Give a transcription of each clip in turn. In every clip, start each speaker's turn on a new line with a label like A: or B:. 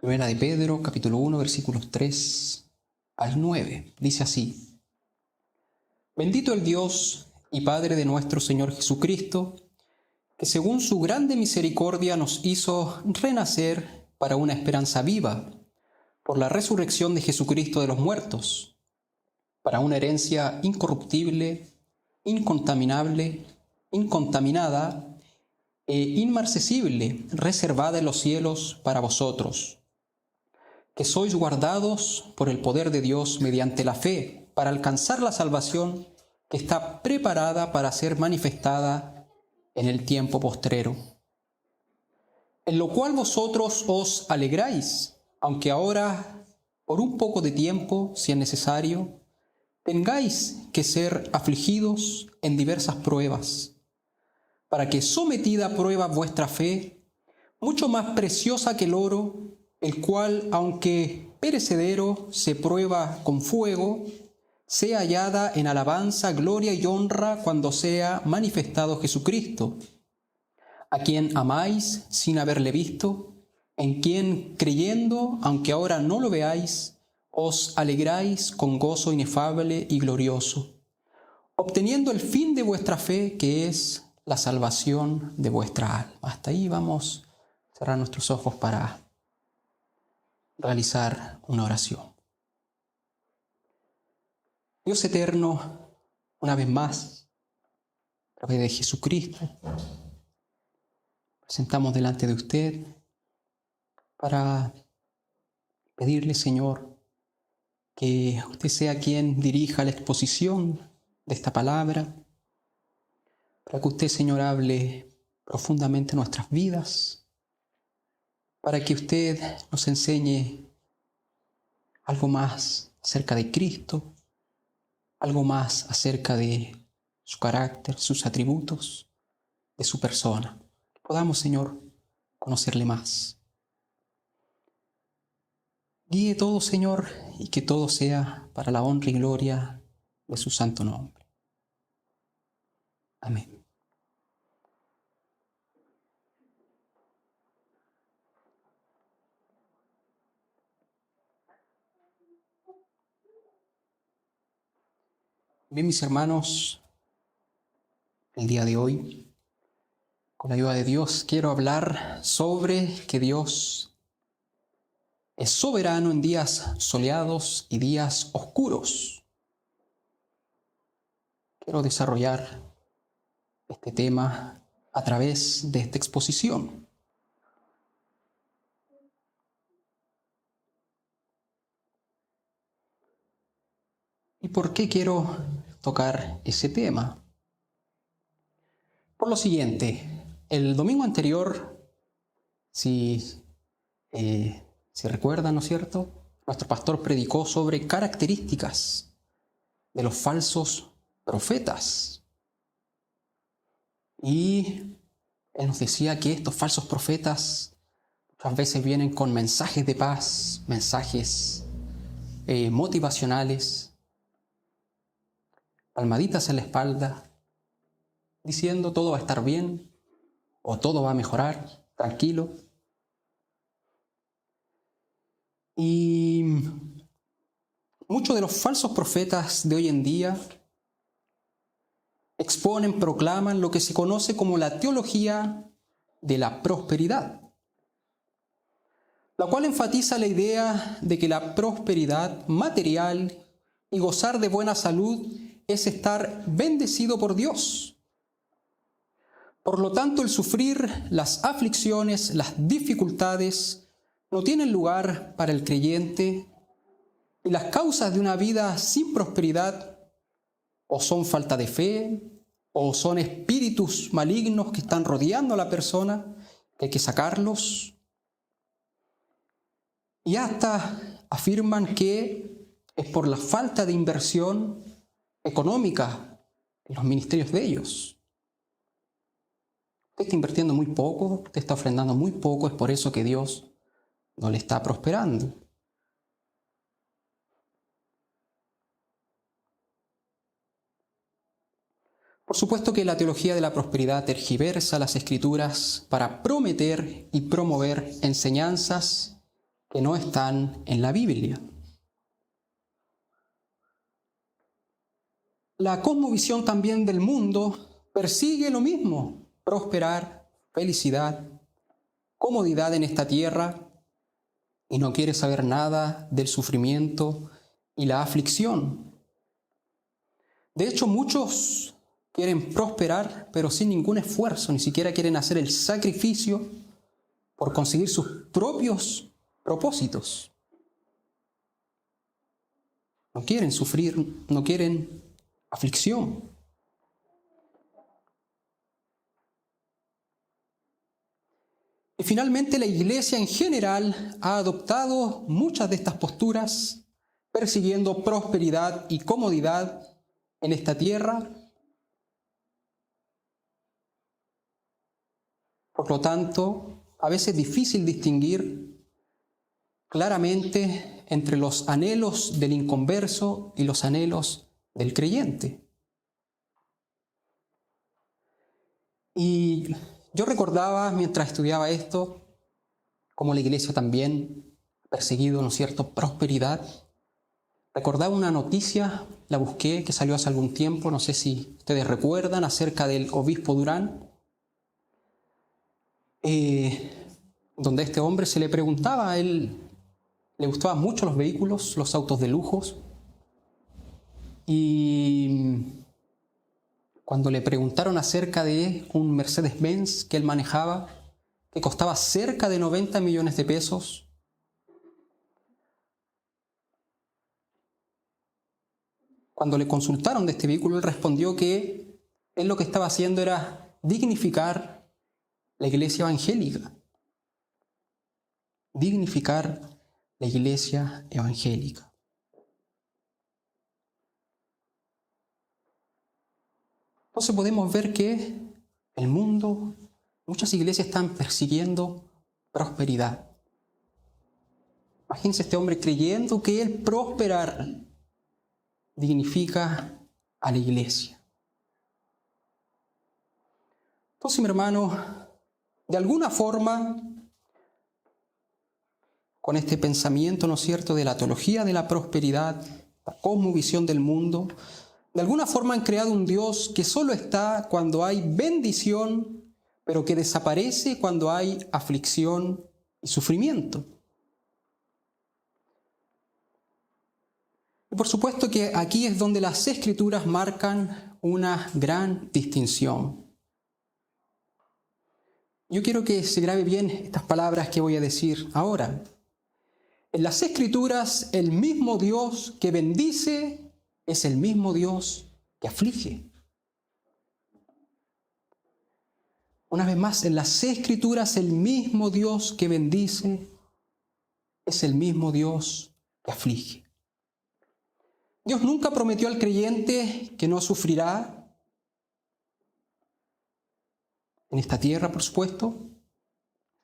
A: Primera de Pedro, capítulo 1, versículos 3 al 9. Dice así: Bendito el Dios y Padre de nuestro Señor Jesucristo, que según su grande misericordia nos hizo renacer para una esperanza viva, por la resurrección de Jesucristo de los muertos, para una herencia incorruptible, incontaminada e inmarcesible, reservada en los cielos para vosotros, que sois guardados por el poder de Dios mediante la fe, para alcanzar la salvación que está preparada para ser manifestada en el tiempo postrero. En lo cual vosotros os alegráis, aunque ahora, por un poco de tiempo, si es necesario, tengáis que ser afligidos en diversas pruebas, para que sometida a prueba vuestra fe, mucho más preciosa que el oro, el cual, aunque perecedero, se prueba con fuego, sea hallada en alabanza, gloria y honra cuando sea manifestado Jesucristo, a quien amáis sin haberle visto, en quien creyendo, aunque ahora no lo veáis, os alegráis con gozo inefable y glorioso, obteniendo el fin de vuestra fe, que es la salvación de vuestra alma. Hasta ahí vamos a cerrar nuestros ojos para realizar una oración. Dios eterno, una vez más, a través de Jesucristo, presentamos delante de usted para pedirle, Señor, que usted sea quien dirija la exposición de esta palabra, para que usted, Señor, hable profundamente en nuestras vidas, para que usted nos enseñe algo más acerca de Cristo, algo más acerca de su carácter, sus atributos, de su persona. Que podamos, Señor, conocerle más. Guíe todo, Señor, y que todo sea para la honra y gloria de su santo nombre. Amén. Bien, mis hermanos, el día de hoy, con la ayuda de Dios, quiero hablar sobre que Dios es soberano en días soleados y días oscuros. Quiero desarrollar este tema a través de esta exposición. ¿Y por qué quiero tocar ese tema? Por lo siguiente, el domingo anterior, si recuerdan, ¿no es cierto?, nuestro pastor predicó sobre características de los falsos profetas. Y él nos decía que estos falsos profetas muchas veces vienen con mensajes de paz, mensajes motivacionales, palmaditas en la espalda, diciendo todo va a estar bien o todo va a mejorar, tranquilo. Y muchos de los falsos profetas de hoy en día exponen, proclaman lo que se conoce como la teología de la prosperidad, la cual enfatiza la idea de que la prosperidad material y gozar de buena salud es estar bendecido por Dios. Por lo tanto, el sufrir, las aflicciones, las dificultades no tienen lugar para el creyente, y las causas de una vida sin prosperidad o son falta de fe, o son espíritus malignos que están rodeando a la persona, que hay que sacarlos. Y hasta afirman que es por la falta de inversión económica en los ministerios de ellos. Usted está invirtiendo muy poco, usted está ofrendando muy poco, es por eso que Dios no le está prosperando. Por supuesto que la teología de la prosperidad tergiversa las Escrituras para prometer y promover enseñanzas que no están en la Biblia. La cosmovisión también del mundo persigue lo mismo: prosperar, felicidad, comodidad en esta tierra, y no quiere saber nada del sufrimiento y la aflicción. De hecho, muchos quieren prosperar, pero sin ningún esfuerzo, ni siquiera quieren hacer el sacrificio por conseguir sus propios propósitos. No quieren sufrir, no quieren aflicción. Y finalmente la Iglesia en general ha adoptado muchas de estas posturas, persiguiendo prosperidad y comodidad en esta tierra. Por lo tanto, a veces es difícil distinguir claramente entre los anhelos del inconverso y los anhelos del creyente. Y yo recordaba, mientras estudiaba esto, cómo la Iglesia también ha perseguido, ¿no es cierto?, prosperidad. Recordaba una noticia, la busqué, que salió hace algún tiempo, no sé si ustedes recuerdan, acerca del obispo Durán, donde a este hombre se le preguntaba, a él le gustaban mucho los vehículos, los autos de lujos, y cuando le preguntaron acerca de un Mercedes-Benz que él manejaba, que costaba cerca de 90 millones de pesos, cuando le consultaron de este vehículo, él respondió que él lo que estaba haciendo era dignificar la iglesia evangélica. Dignificar la iglesia evangélica. Entonces podemos ver que el mundo, muchas iglesias están persiguiendo prosperidad. Imagínense este hombre creyendo que el prosperar dignifica a la iglesia. Entonces, mi hermano, de alguna forma, con este pensamiento, ¿no es cierto?, de la teología de la prosperidad, la cosmovisión del mundo, de alguna forma han creado un Dios que solo está cuando hay bendición, pero que desaparece cuando hay aflicción y sufrimiento. Y por supuesto que aquí es donde las Escrituras marcan una gran distinción. Yo quiero que se grabe bien estas palabras que voy a decir ahora. En las Escrituras, el mismo Dios que bendice es el mismo Dios que aflige. Una vez más, en las Escrituras, el mismo Dios que bendice es el mismo Dios que aflige. Dios nunca prometió al creyente que no sufrirá en esta tierra, por supuesto.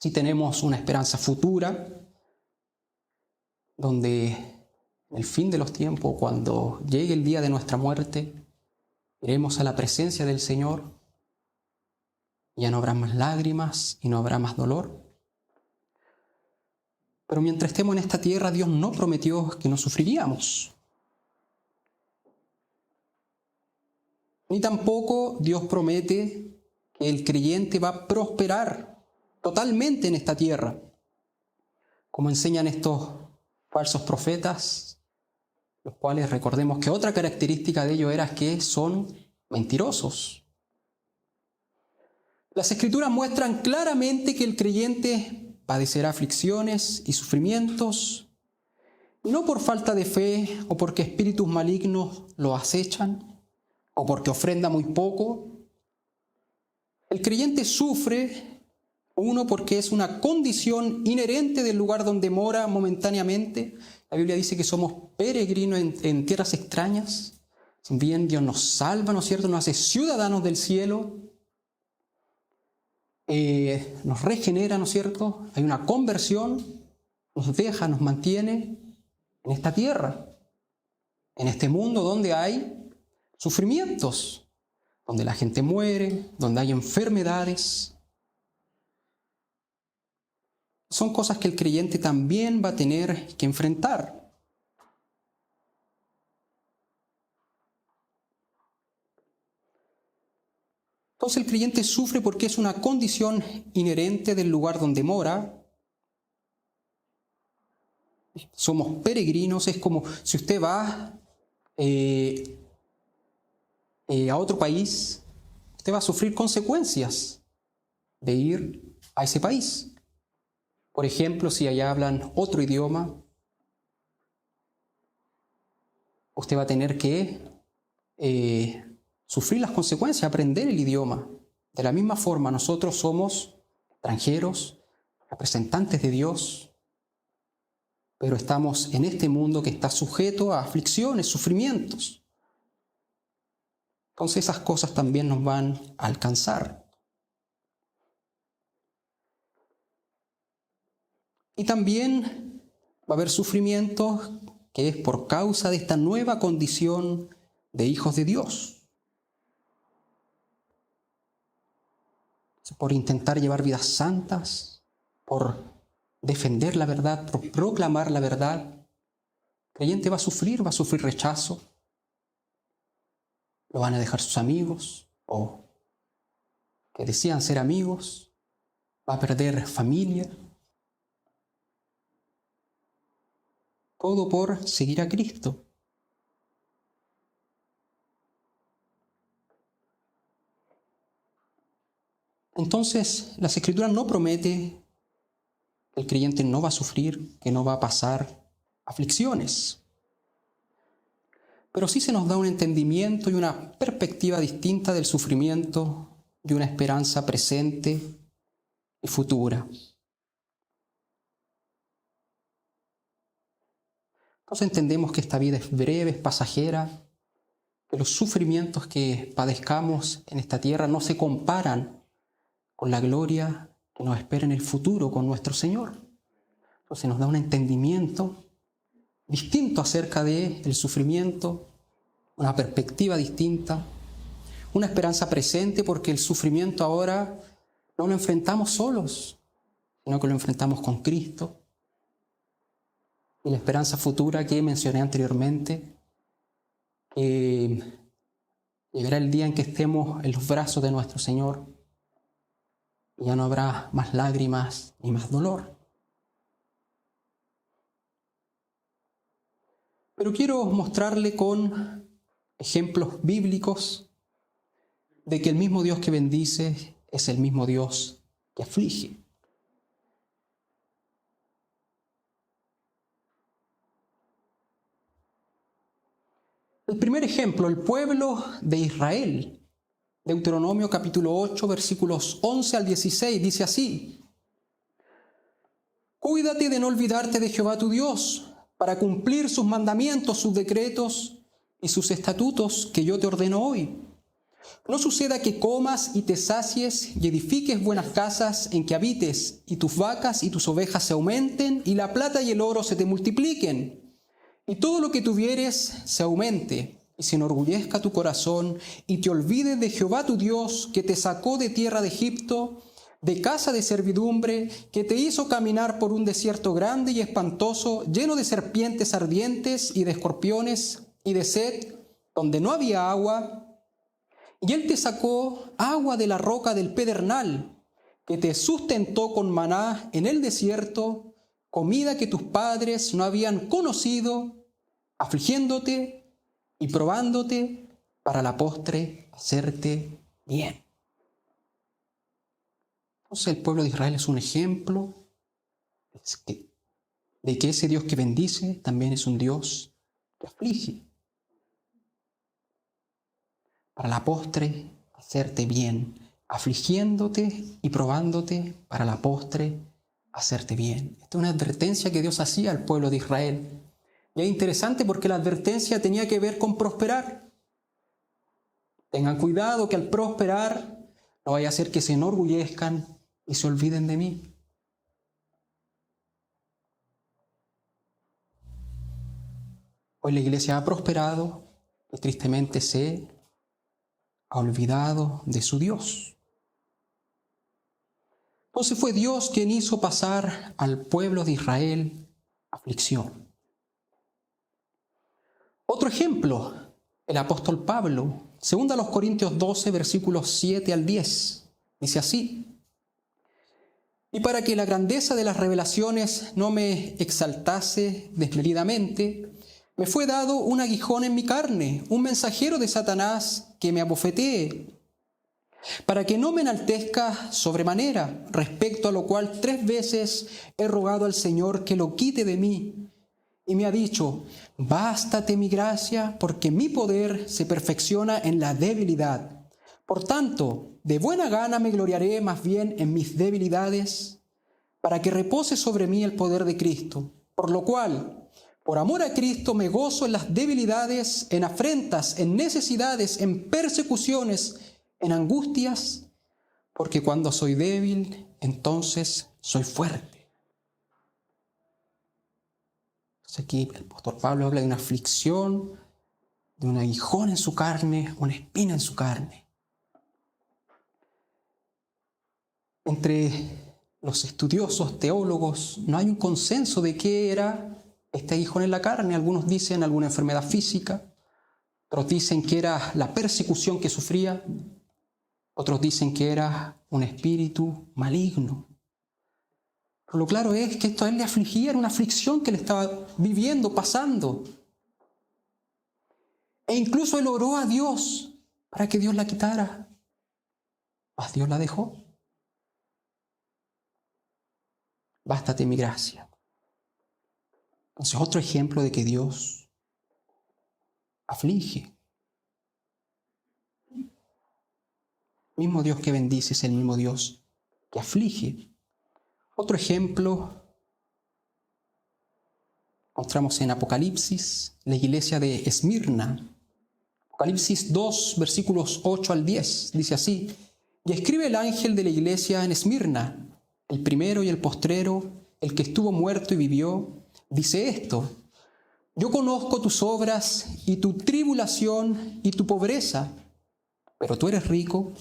A: Sí tenemos una esperanza futura, donde en el fin de los tiempos, cuando llegue el día de nuestra muerte, iremos a la presencia del Señor. Ya no habrá más lágrimas y no habrá más dolor. Pero mientras estemos en esta tierra, Dios no prometió que no sufriríamos. Ni tampoco Dios promete que el creyente va a prosperar totalmente en esta tierra, como enseñan estos falsos profetas, los cuales recordemos que otra característica de ellos era que son mentirosos. Las Escrituras muestran claramente que el creyente padecerá aflicciones y sufrimientos, no por falta de fe o porque espíritus malignos lo acechan o porque ofrenda muy poco. El creyente sufre, uno, porque es una condición inherente del lugar donde mora momentáneamente. La Biblia dice que somos peregrinos en tierras extrañas. Si bien Dios nos salva, ¿no es cierto?, nos hace ciudadanos del cielo, nos regenera, ¿no es cierto?, hay una conversión, nos deja, nos mantiene en esta tierra, en este mundo donde hay sufrimientos, donde la gente muere, donde hay enfermedades, Son cosas que el creyente también va a tener que enfrentar. Entonces el creyente sufre porque es una condición inherente del lugar donde mora. Somos peregrinos, es como si usted va a otro país, usted va a sufrir consecuencias de ir a ese país. Por ejemplo, si allá hablan otro idioma, usted va a tener que sufrir las consecuencias, aprender el idioma. De la misma forma, nosotros somos extranjeros, representantes de Dios, pero estamos en este mundo que está sujeto a aflicciones, sufrimientos. Entonces esas cosas también nos van a alcanzar. Y también va a haber sufrimientos que es por causa de esta nueva condición de hijos de Dios. Por intentar llevar vidas santas, por defender la verdad, por proclamar la verdad. El creyente va a sufrir rechazo. Lo van a dejar sus amigos o que decían ser amigos. Va a perder familia. Todo por seguir a Cristo. Entonces, las Escrituras no prometen que el creyente no va a sufrir, que no va a pasar aflicciones. Pero sí se nos da un entendimiento y una perspectiva distinta del sufrimiento y una esperanza presente y futura. Entonces entendemos que esta vida es breve, es pasajera, que los sufrimientos que padezcamos en esta tierra no se comparan con la gloria que nos espera en el futuro con nuestro Señor. Entonces nos da un entendimiento distinto acerca del sufrimiento, una perspectiva distinta, una esperanza presente, porque el sufrimiento ahora no lo enfrentamos solos, sino que lo enfrentamos con Cristo. Y la esperanza futura que mencioné anteriormente, llegará el día en que estemos en los brazos de nuestro Señor y ya no habrá más lágrimas ni más dolor. Pero quiero mostrarle con ejemplos bíblicos de que el mismo Dios que bendice es el mismo Dios que aflige. El primer ejemplo, el pueblo de Israel. Deuteronomio capítulo 8, versículos 11 al 16, dice así: Cuídate de no olvidarte de Jehová tu Dios, para cumplir sus mandamientos, sus decretos y sus estatutos que yo te ordeno hoy. No suceda que comas y te sacies y edifiques buenas casas en que habites, y tus vacas y tus ovejas se aumenten, y la plata y el oro se te multipliquen, y todo lo que tuvieres se aumente, y se enorgullezca tu corazón, y te olvides de Jehová tu Dios, que te sacó de tierra de Egipto, de casa de servidumbre, que te hizo caminar por un desierto grande y espantoso, lleno de serpientes ardientes y de escorpiones y de sed, donde no había agua. Y él te sacó agua de la roca del pedernal, que te sustentó con maná en el desierto, comida que tus padres no habían conocido, afligiéndote y probándote para la postre hacerte bien. Entonces el pueblo de Israel es un ejemplo de que ese Dios que bendice también es un Dios que aflige. Para la postre hacerte bien, afligiéndote y probándote para la postre hacerte bien. Esta es una advertencia que Dios hacía al pueblo de Israel. Y es interesante porque la advertencia tenía que ver con prosperar. Tengan cuidado que al prosperar no vaya a ser que se enorgullezcan y se olviden de mí. Hoy la iglesia ha prosperado y tristemente se ha olvidado de su Dios. Entonces fue Dios quien hizo pasar al pueblo de Israel aflicción. Otro ejemplo, el apóstol Pablo, 2 Corintios 12, versículos 7 al 10, dice así: y para que la grandeza de las revelaciones no me exaltase desmedidamente, me fue dado un aguijón en mi carne, un mensajero de Satanás que me abofetee, para que no me enaltezca sobremanera, respecto a lo cual 3 veces he rogado al Señor que lo quite de mí. Y me ha dicho: bástate mi gracia, porque mi poder se perfecciona en la debilidad. Por tanto, de buena gana me gloriaré más bien en mis debilidades, para que repose sobre mí el poder de Cristo. Por lo cual, por amor a Cristo, me gozo en las debilidades, en afrentas, en necesidades, en persecuciones, en angustias, porque cuando soy débil, entonces soy fuerte. Entonces aquí el apóstol Pablo habla de una aflicción, de un aguijón en su carne, una espina en su carne. Entre los estudiosos, teólogos, no hay un consenso de qué era este aguijón en la carne. Algunos dicen alguna enfermedad física, otros dicen que era la persecución que sufría, otros dicen que era un espíritu maligno. Pero lo claro es que esto a él le afligía, era una aflicción que le estaba viviendo, pasando. E incluso él oró a Dios para que Dios la quitara. Mas Dios la dejó. Bástate mi gracia. Entonces, otro ejemplo de que Dios aflige. El mismo Dios que bendice es el mismo Dios que aflige. Otro ejemplo encontramos en Apocalipsis, la iglesia de Esmirna. Apocalipsis 2, versículos 8 al 10, dice así: y escribe el ángel de la iglesia en Esmirna, el primero y el postrero, el que estuvo muerto y vivió, dice esto: yo conozco tus obras y tu tribulación y tu pobreza, pero tú eres rico,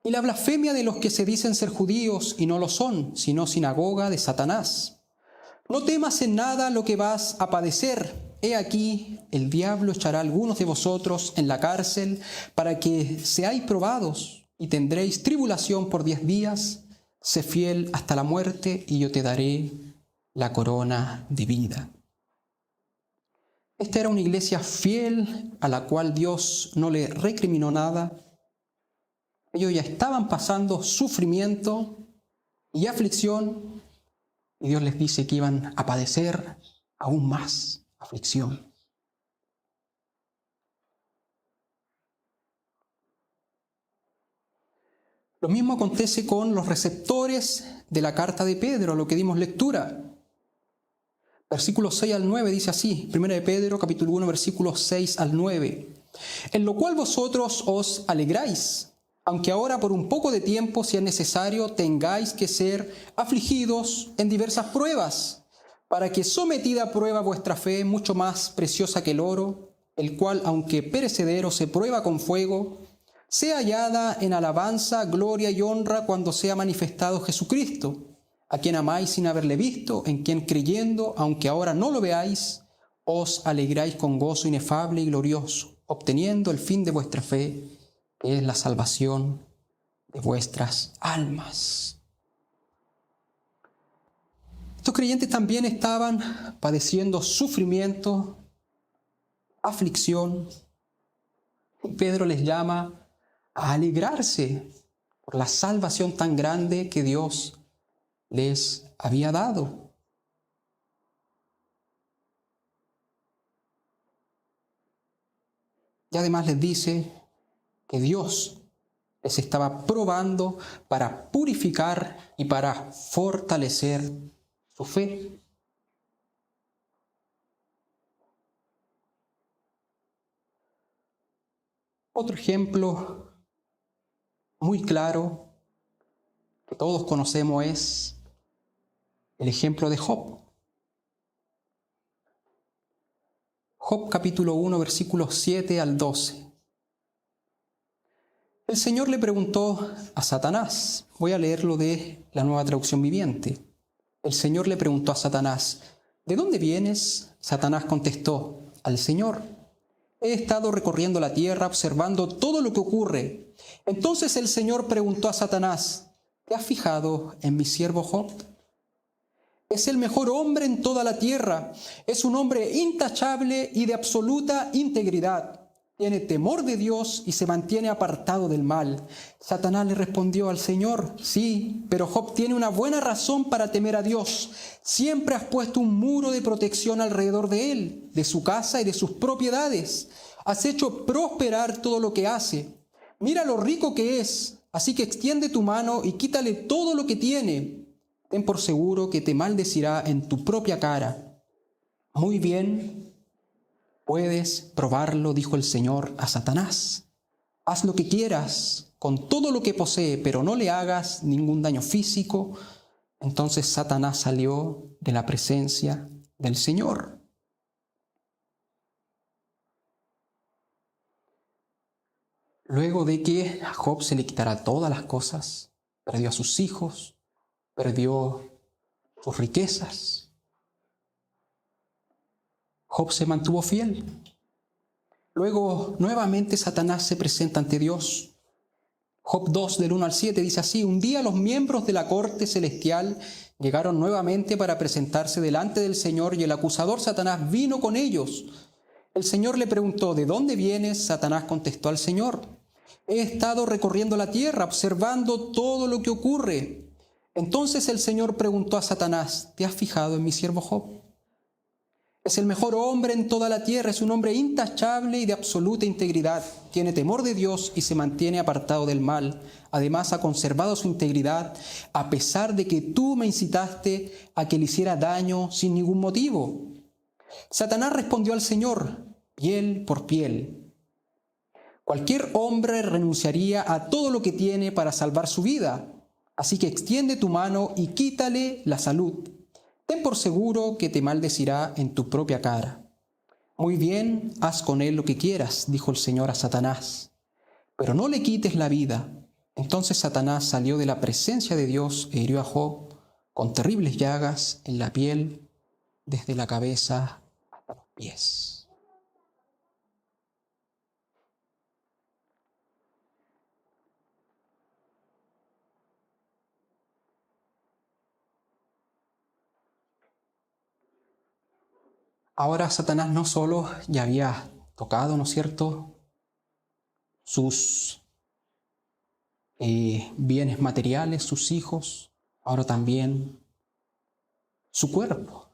A: y la blasfemia de los que se dicen ser judíos y no lo son, sino sinagoga de Satanás. No temas en nada lo que vas a padecer. He aquí, el diablo echará a algunos de vosotros en la cárcel para que seáis probados, y tendréis tribulación por 10 días. Sé fiel hasta la muerte, y yo te daré la corona de vida. Esta era una iglesia fiel a la cual Dios no le recriminó nada. Ellos ya estaban pasando sufrimiento y aflicción, y Dios les dice que iban a padecer aún más aflicción. Lo mismo acontece con los receptores de la carta de Pedro, a lo que dimos lectura. Versículos 6 al 9 dice así, 1 de Pedro, capítulo 1, versículos 6 al 9. En lo cual vosotros os alegráis, aunque ahora por un poco de tiempo, si es necesario, tengáis que ser afligidos en diversas pruebas, para que sometida a prueba vuestra fe, mucho más preciosa que el oro, el cual, aunque perecedero, se prueba con fuego, sea hallada en alabanza, gloria y honra cuando sea manifestado Jesucristo, a quien amáis sin haberle visto, en quien creyendo, aunque ahora no lo veáis, os alegráis con gozo inefable y glorioso, obteniendo el fin de vuestra fe, que es la salvación de vuestras almas. Estos creyentes también estaban padeciendo sufrimiento, aflicción, y Pedro les llama a alegrarse por la salvación tan grande que Dios les había dado. Y además les dice que Dios les estaba probando para purificar y para fortalecer su fe. Otro ejemplo muy claro que todos conocemos es el ejemplo de Job. Job capítulo 1, versículos 7 al 12. El Señor le preguntó a Satanás, voy a leerlo de la Nueva Traducción Viviente. El Señor le preguntó a Satanás, ¿de dónde vienes? Satanás contestó, al Señor. He estado recorriendo la tierra observando todo lo que ocurre. Entonces el Señor preguntó a Satanás, ¿te has fijado en mi siervo Job? Es el mejor hombre en toda la tierra. Es un hombre intachable y de absoluta integridad. Tiene temor de Dios y se mantiene apartado del mal. Satanás le respondió al Señor, sí, pero Job tiene una buena razón para temer a Dios. Siempre has puesto un muro de protección alrededor de él, de su casa y de sus propiedades. Has hecho prosperar todo lo que hace. Mira lo rico que es, así que extiende tu mano y quítale todo lo que tiene. Ten por seguro que te maldecirá en tu propia cara. Muy bien. Puedes probarlo, dijo el Señor a Satanás. Haz lo que quieras con todo lo que posee, pero no le hagas ningún daño físico. Entonces Satanás salió de la presencia del Señor. Luego de que a Job se le quitara todas las cosas, perdió a sus hijos, perdió sus riquezas, Job se mantuvo fiel. Luego, nuevamente Satanás se presenta ante Dios. Job 2, del 1 al 7, dice así, un día los miembros de la corte celestial llegaron nuevamente para presentarse delante del Señor y el acusador Satanás vino con ellos. El Señor le preguntó, ¿de dónde vienes? Satanás contestó al Señor, he estado recorriendo la tierra, observando todo lo que ocurre. Entonces el Señor preguntó a Satanás, ¿te has fijado en mi siervo Job? Es el mejor hombre en toda la tierra, es un hombre intachable y de absoluta integridad. Tiene temor de Dios y se mantiene apartado del mal. Además, ha conservado su integridad a pesar de que tú me incitaste a que le hiciera daño sin ningún motivo. Satanás respondió al Señor, piel por piel. Cualquier hombre renunciaría a todo lo que tiene para salvar su vida. Así que extiende tu mano y quítale la salud. Ten por seguro que te maldecirá en tu propia cara. Muy bien, haz con él lo que quieras, dijo el Señor a Satanás, pero no le quites la vida. Entonces Satanás salió de la presencia de Dios e hirió a Job con terribles llagas en la piel, desde la cabeza hasta los pies. Ahora Satanás no solo ya había tocado, ¿no es cierto?, sus bienes materiales, sus hijos, ahora también su cuerpo.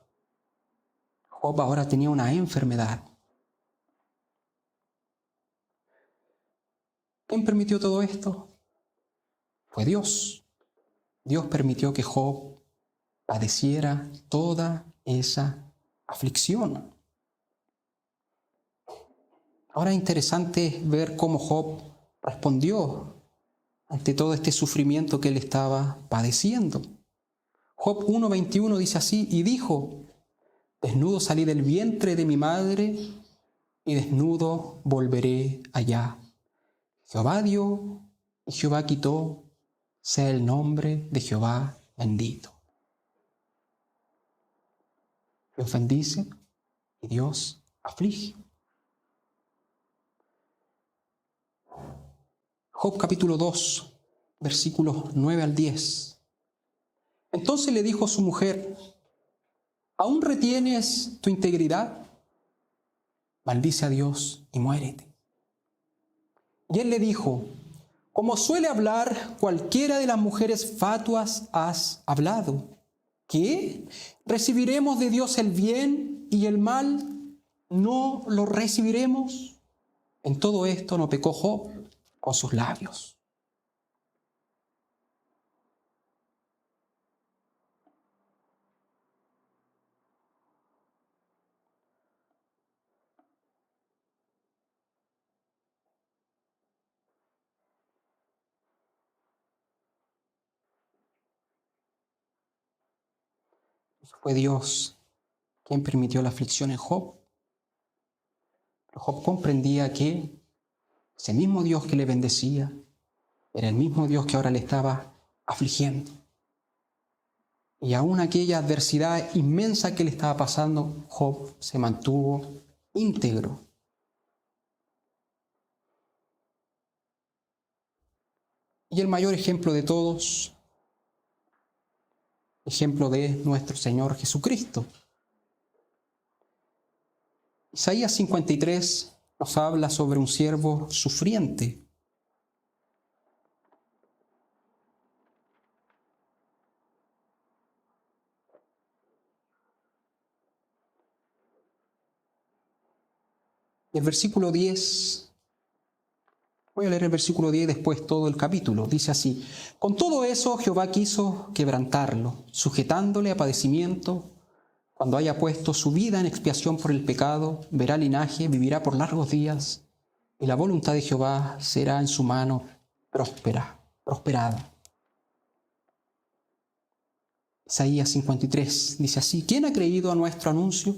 A: Job ahora tenía una enfermedad. ¿Quién permitió todo esto? Fue Dios. Dios permitió que Job padeciera toda esa aflicción. Ahora es interesante ver cómo Job respondió ante todo este sufrimiento que él estaba padeciendo. Job 1:21 dice así, y dijo, desnudo salí del vientre de mi madre y desnudo volveré allá. Jehová dio y Jehová quitó, sea el nombre de Jehová bendito. Dios bendice y Dios aflige. Job capítulo 2, versículos 9 al 10. Entonces le dijo a su mujer, ¿aún retienes tu integridad? Maldice a Dios y muérete. Y él le dijo, como suele hablar cualquiera de las mujeres fatuas has hablado. ¿Qué? ¿Recibiremos de Dios el bien y el mal no lo recibiremos? En todo esto no pecó Job con sus labios. Fue Dios quien permitió la aflicción en Job. Pero Job comprendía que ese mismo Dios que le bendecía, Era el mismo Dios que ahora le estaba afligiendo. Y aún aquella adversidad inmensa que le estaba pasando, Job se mantuvo íntegro. Y el mayor ejemplo de todos, ejemplo de nuestro Señor Jesucristo. Isaías 53 nos habla sobre un siervo sufriente. El versículo 10, voy a leer el versículo 10 y después todo el capítulo. Dice así: con todo eso Jehová quiso quebrantarlo, sujetándole a padecimiento. Cuando haya puesto su vida en expiación por el pecado, verá linaje, vivirá por largos días, y la voluntad de Jehová será en su mano prosperada. Isaías 53 dice así: ¿quién ha creído a nuestro anuncio?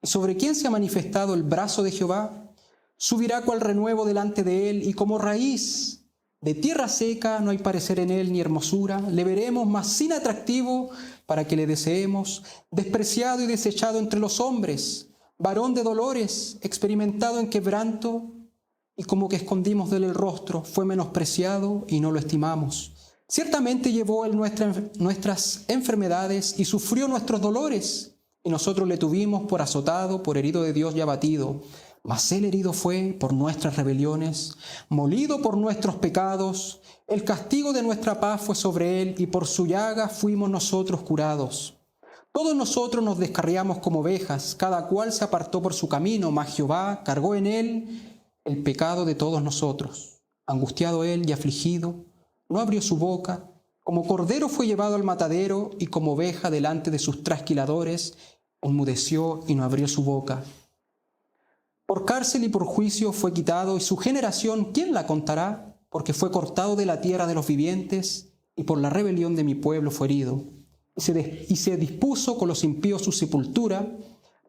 A: ¿Y sobre quién se ha manifestado el brazo de Jehová? Subirá cual renuevo delante de él, y como raíz de tierra seca no hay parecer en él ni hermosura. Le veremos, mas sin atractivo, para que le deseemos, despreciado y desechado entre los hombres, varón de dolores, experimentado en quebranto, y como que escondimos de él el rostro, fue menospreciado y no lo estimamos. Ciertamente llevó él nuestras enfermedades y sufrió nuestros dolores, y nosotros le tuvimos por azotado, por herido de Dios y abatido. Mas él herido fue por nuestras rebeliones, molido por nuestros pecados. El castigo de nuestra paz fue sobre él, y por su llaga fuimos nosotros curados. Todos nosotros nos descarriamos como ovejas, cada cual se apartó por su camino, mas Jehová cargó en él el pecado de todos nosotros. Angustiado él y afligido, no abrió su boca. Como cordero fue llevado al matadero, y como oveja delante de sus trasquiladores, enmudeció y no abrió su boca. Por cárcel y por juicio fue quitado, y su generación, ¿quién la contará? Porque fue cortado de la tierra de los vivientes, y por la rebelión de mi pueblo fue herido. Y se dispuso con los impíos su sepultura,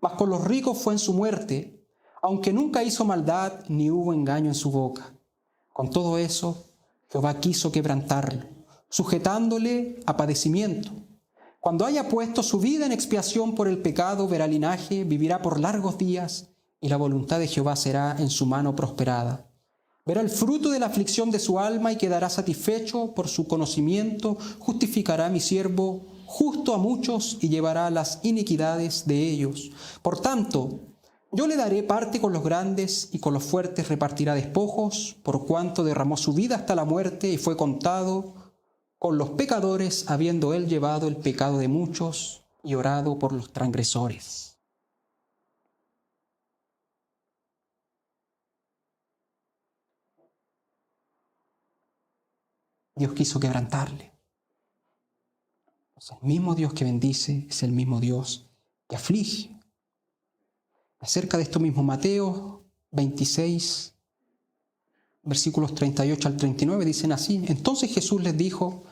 A: mas con los ricos fue en su muerte, aunque nunca hizo maldad, ni hubo engaño en su boca. Con todo eso, Jehová quiso quebrantarlo, sujetándole a padecimiento. Cuando haya puesto su vida en expiación por el pecado, verá linaje, vivirá por largos días, y la voluntad de Jehová será en su mano prosperada. Verá el fruto de la aflicción de su alma y quedará satisfecho por su conocimiento. Justificará mi siervo justo a muchos y llevará las iniquidades de ellos. Por tanto, yo le daré parte con los grandes, y con los fuertes repartirá despojos, por cuanto derramó su vida hasta la muerte y fue contado con los pecadores, habiendo él llevado el pecado de muchos y orado por los transgresores. Dios quiso quebrantarle. El mismo Dios que bendice es el mismo Dios que aflige. Acerca de esto mismo, Mateo 26, versículos 38 al 39, dicen así: entonces Jesús les dijo: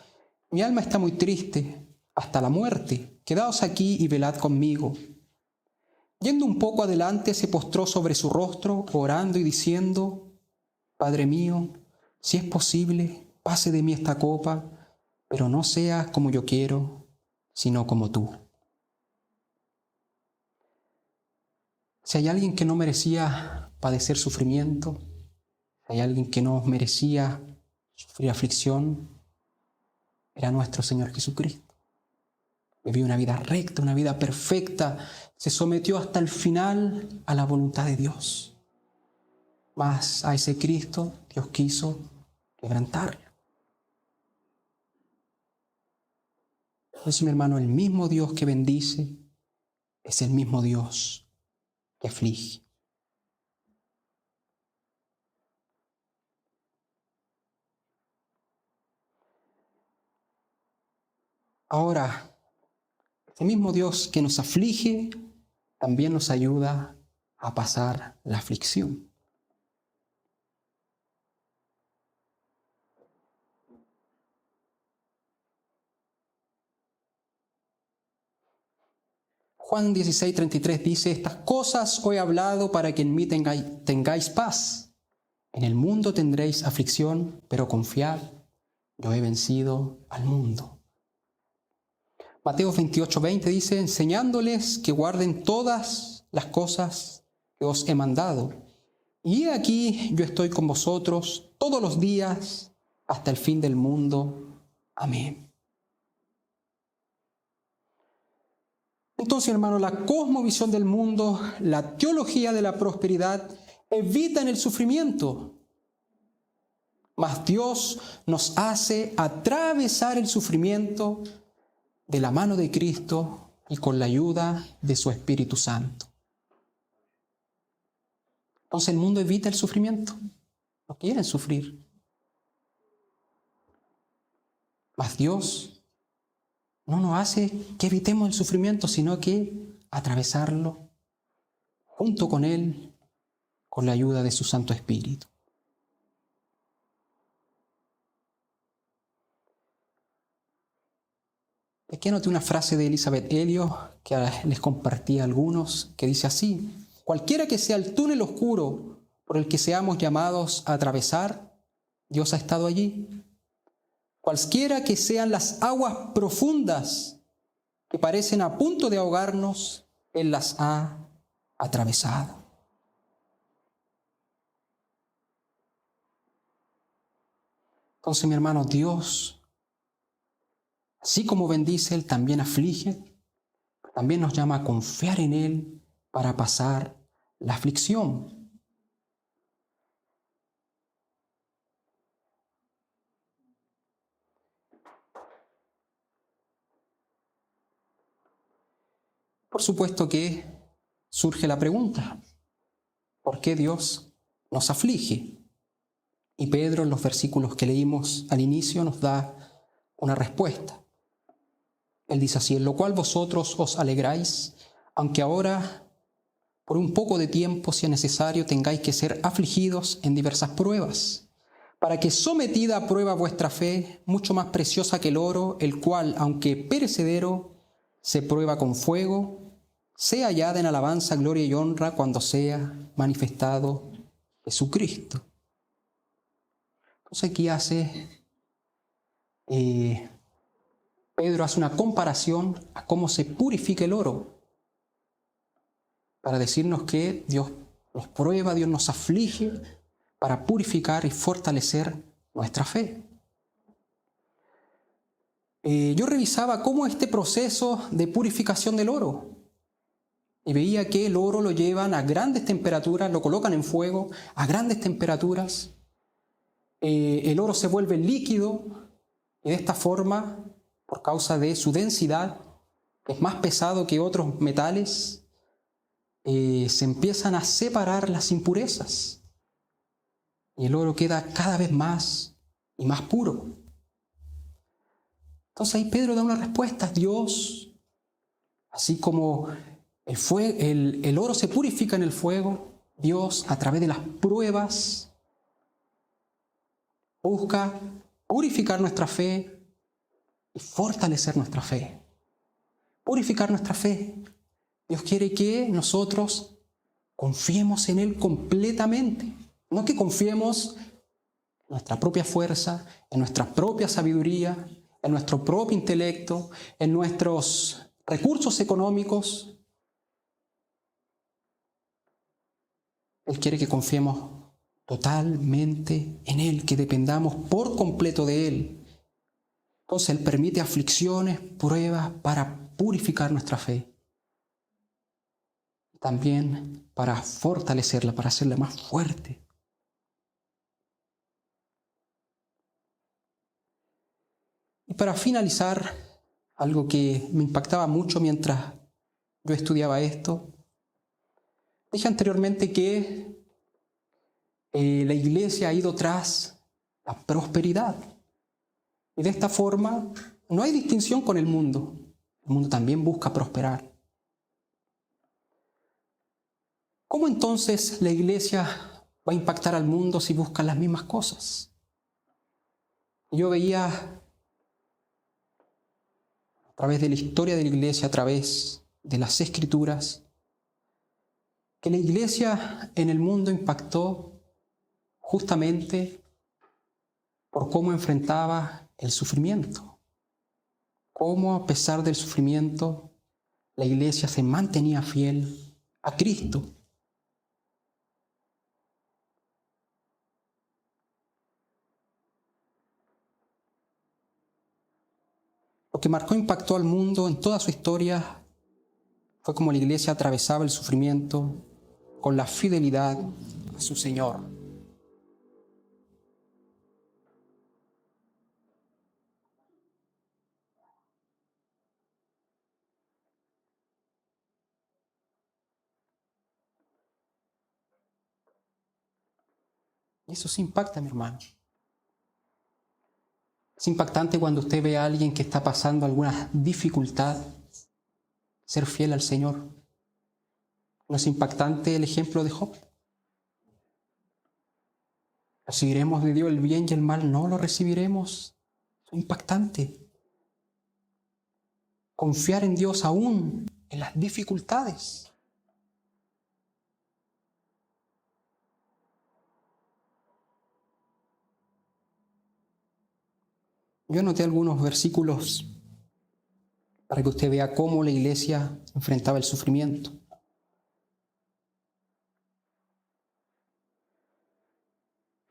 A: mi alma está muy triste hasta la muerte, quedaos aquí y velad conmigo. Yendo un poco adelante, se postró sobre su rostro, orando y diciendo: Padre mío, si es posible, pase de mí esta copa, pero no sea como yo quiero, sino como tú. Si hay alguien que no merecía padecer sufrimiento, si hay alguien que no merecía sufrir aflicción, era nuestro Señor Jesucristo. Vivió una vida recta, una vida perfecta, se sometió hasta el final a la voluntad de Dios. Mas a ese Cristo Dios quiso quebrantarlo. Entonces, mi hermano, el mismo Dios que bendice es el mismo Dios que aflige. Ahora, ese mismo Dios que nos aflige también nos ayuda a pasar la aflicción. Juan 16:33 dice: estas cosas os he hablado para que en mí tengáis paz. En el mundo tendréis aflicción, pero confiad, yo he vencido al mundo. Mateo 28:20 dice, enseñándoles que guarden todas las cosas que os he mandado. Y he aquí, yo estoy con vosotros todos los días hasta el fin del mundo. Amén. Entonces, hermano, la cosmovisión del mundo, la teología de la prosperidad, evitan el sufrimiento. Mas Dios nos hace atravesar el sufrimiento de la mano de Cristo y con la ayuda de su Espíritu Santo. Entonces el mundo evita el sufrimiento. No quieren sufrir. Mas Dios no nos hace que evitemos el sufrimiento, sino que atravesarlo junto con Él, con la ayuda de su Santo Espíritu. Aquí anoté una frase de Elizabeth Elliot que les compartí a algunos, que dice así: cualquiera que sea el túnel oscuro por el que seamos llamados a atravesar, Dios ha estado allí. Cualquiera que sean las aguas profundas que parecen a punto de ahogarnos, Él las ha atravesado. Entonces, mi hermano, Dios, así como bendice, Él también aflige, también nos llama a confiar en Él para pasar la aflicción. Por supuesto que surge la pregunta, ¿por qué Dios nos aflige? Y Pedro, en los versículos que leímos al inicio, nos da una respuesta. Él dice así: en lo cual vosotros os alegráis, aunque ahora, por un poco de tiempo, si es necesario, tengáis que ser afligidos en diversas pruebas, para que sometida a prueba vuestra fe, mucho más preciosa que el oro, el cual, aunque perecedero, se prueba con fuego, sea hallada en alabanza, gloria y honra cuando sea manifestado Jesucristo. Entonces aquí Pedro hace una comparación a cómo se purifica el oro, para decirnos que Dios nos prueba, Dios nos aflige para purificar y fortalecer nuestra fe. Yo revisaba cómo este proceso de purificación del oro, y veía que el oro lo llevan a grandes temperaturas, lo colocan en fuego a grandes temperaturas. El oro se vuelve líquido y de esta forma, por causa de su densidad, que es más pesado que otros metales, se empiezan a separar las impurezas y el oro queda cada vez más y más puro. Entonces ahí Pedro da una respuesta. Dios, así como el oro se purifica en el fuego, Dios, a través de las pruebas, busca purificar nuestra fe y fortalecer nuestra fe. Purificar nuestra fe. Dios quiere que nosotros confiemos en Él completamente. No que confiemos en nuestra propia fuerza, en nuestra propia sabiduría, en nuestro propio intelecto, en nuestros recursos económicos. Él quiere que confiemos totalmente en Él, que dependamos por completo de Él. Entonces Él permite aflicciones, pruebas para purificar nuestra fe. También para fortalecerla, para hacerla más fuerte. Y para finalizar, algo que me impactaba mucho mientras yo estudiaba esto, dije anteriormente que la iglesia ha ido tras la prosperidad. Y de esta forma no hay distinción con el mundo. El mundo también busca prosperar. ¿Cómo entonces la iglesia va a impactar al mundo si busca las mismas cosas? Yo veía a través de la historia de la iglesia, a través de las escrituras, que la iglesia en el mundo impactó justamente por cómo enfrentaba el sufrimiento. Cómo a pesar del sufrimiento, la iglesia se mantenía fiel a Cristo. Lo que marcó e impactó al mundo en toda su historia fue cómo la iglesia atravesaba el sufrimiento con la fidelidad a su Señor. Y eso sí impacta, mi hermano. Es impactante cuando usted ve a alguien que está pasando alguna dificultad, ser fiel al Señor. ¿No es impactante el ejemplo de Job? ¿Recibiremos de Dios el bien y el mal? No lo recibiremos. Es impactante. Confiar en Dios aún en las dificultades. Yo anoté algunos versículos para que usted vea cómo la iglesia enfrentaba el sufrimiento.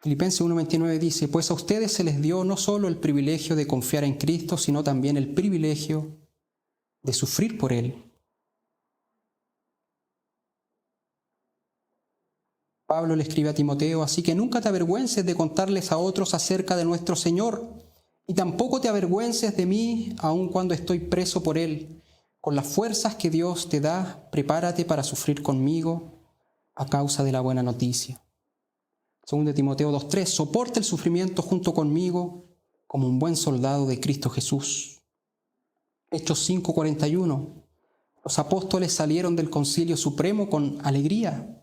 A: Filipenses 1:29 dice: pues a ustedes se les dio no solo el privilegio de confiar en Cristo, sino también el privilegio de sufrir por Él. Pablo le escribe a Timoteo: así que nunca te avergüences de contarles a otros acerca de nuestro Señor, y tampoco te avergüences de mí, aun cuando estoy preso por Él. Con las fuerzas que Dios te da, prepárate para sufrir conmigo a causa de la buena noticia. 2 Timoteo 2:3, soporta el sufrimiento junto conmigo como un buen soldado de Cristo Jesús. Hechos 5:41, los apóstoles salieron del Concilio Supremo con alegría,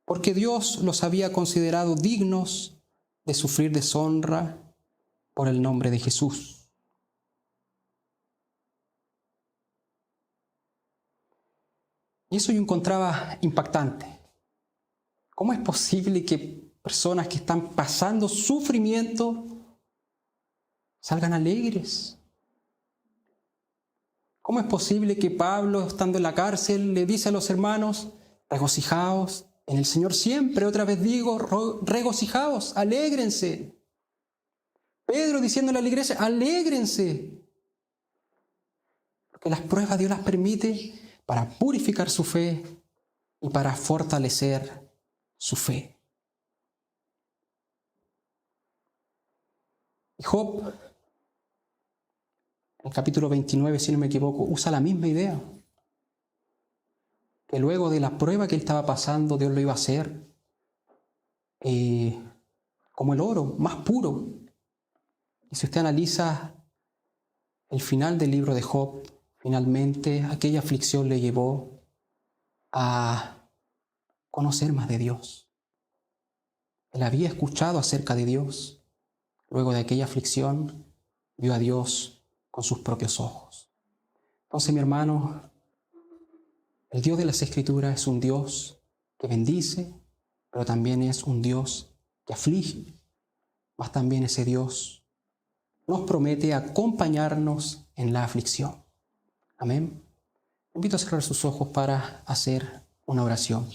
A: porque Dios los había considerado dignos de sufrir deshonra por el nombre de Jesús. Y eso yo encontraba impactante. ¿Cómo es posible que personas que están pasando sufrimiento salgan alegres? ¿Cómo es posible que Pablo, estando en la cárcel, le dice a los hermanos: regocijaos en el Señor siempre? Otra vez digo, regocijaos, alégrense. Pedro diciéndole a la iglesia: alégrense. Porque las pruebas Dios las permite para purificar su fe y para fortalecer su fe. Y Job, en el capítulo 29, si no me equivoco, usa la misma idea. Que luego de la prueba que él estaba pasando, Dios lo iba a hacer como el oro, más puro. Y si usted analiza el final del libro de Job, finalmente aquella aflicción le llevó a conocer más de Dios. Él había escuchado acerca de Dios. Luego de aquella aflicción, vio a Dios con sus propios ojos. Entonces, mi hermano, el Dios de las Escrituras es un Dios que bendice, pero también es un Dios que aflige. Mas también ese Dios nos promete acompañarnos en la aflicción. Amén. Invito a cerrar sus ojos para hacer una oración.